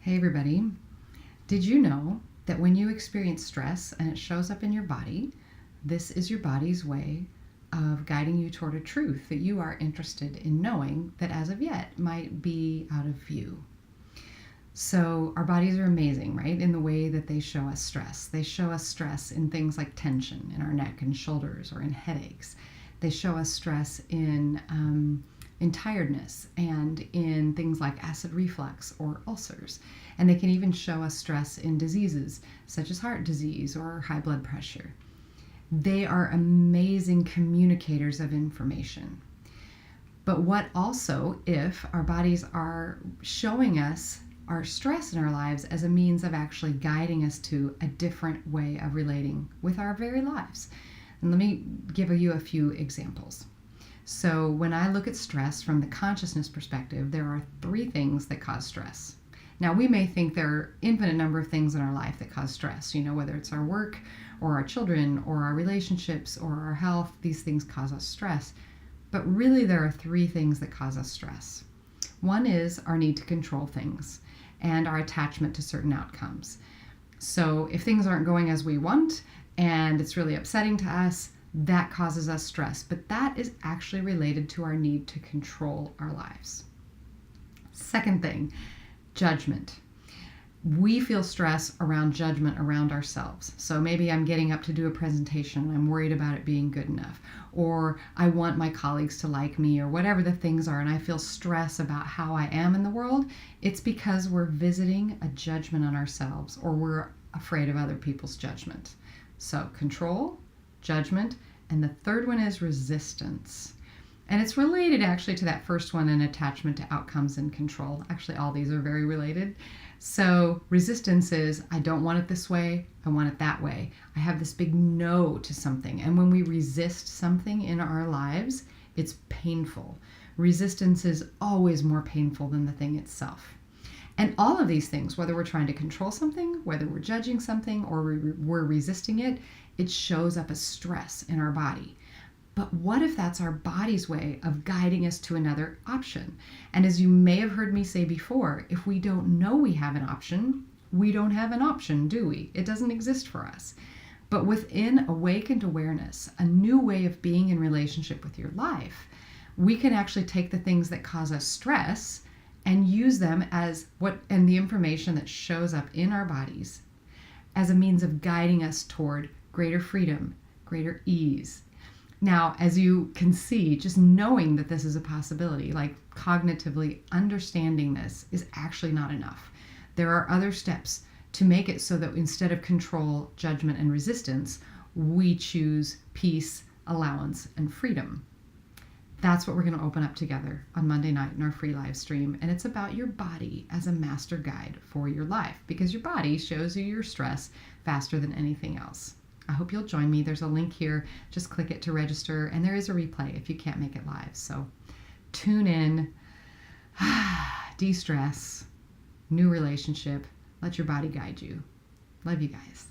Hey everybody, did you know that when you experience stress and it shows up in your body, this is your body's way of guiding you toward a truth that you are interested in knowing that as of yet might be out of view? So our bodies are amazing, right? In the way that they show us stress. They show us stress in things like tension in our neck and shoulders or in headaches. They show us stress in tiredness and in things like acid reflux or ulcers. And they can even show us stress in diseases such as heart disease or high blood pressure. They are amazing communicators of information. But what also if our bodies are showing us our stress in our lives as a means of actually guiding us to a different way of relating with our very lives? And let me give you a few examples. So when I look at stress from the consciousness perspective, there are three things that cause stress. Now, we may think there are infinite number of things in our life that cause stress, whether it's our work or our children or our relationships or our health. These things cause us stress. But really, there are three things that cause us stress. One is our need to control things and our attachment to certain outcomes. So if things aren't going as we want and it's really upsetting to us, that causes us stress. But that is actually related to our need to control our lives. Second thing, judgment. We feel stress around judgment around ourselves. So maybe I'm getting up to do a presentation and I'm worried about it being good enough, or I want my colleagues to like me, or whatever the things are, and I feel stress about how I am in the world. It's because we're visiting a judgment on ourselves, or we're afraid of other people's judgment. So control, judgment, and the third one is resistance. And it's related actually to that first one, an attachment to outcomes and control. Actually, all these are very related. So resistance is, I don't want it this way, I want it that way. I have this big no to something. And when we resist something in our lives, it's painful. Resistance is always more painful than the thing itself. And all of these things, whether we're trying to control something, whether we're judging something, or we're resisting it, it shows up as stress in our body. But what if that's our body's way of guiding us to another option? And as you may have heard me say before, if we don't know we have an option, we don't have an option, do we? It doesn't exist for us. But within awakened awareness, a new way of being in relationship with your life, we can actually take the things that cause us stress and use them as the information that shows up in our bodies as a means of guiding us toward greater freedom, greater ease. Now, as you can see, just knowing that this is a possibility, like cognitively understanding this, is actually not enough. There are other steps to make it so that instead of control, judgment, and resistance, we choose peace, allowance, and freedom. That's what we're going to open up together on Monday night in our free live stream. And it's about your body as a master guide for your life, because your body shows you your stress faster than anything else. I hope you'll join me. There's a link here. Just click it to register, and there is a replay if you can't make it live. So tune in, de-stress, new relationship. Let your body guide you. Love you guys.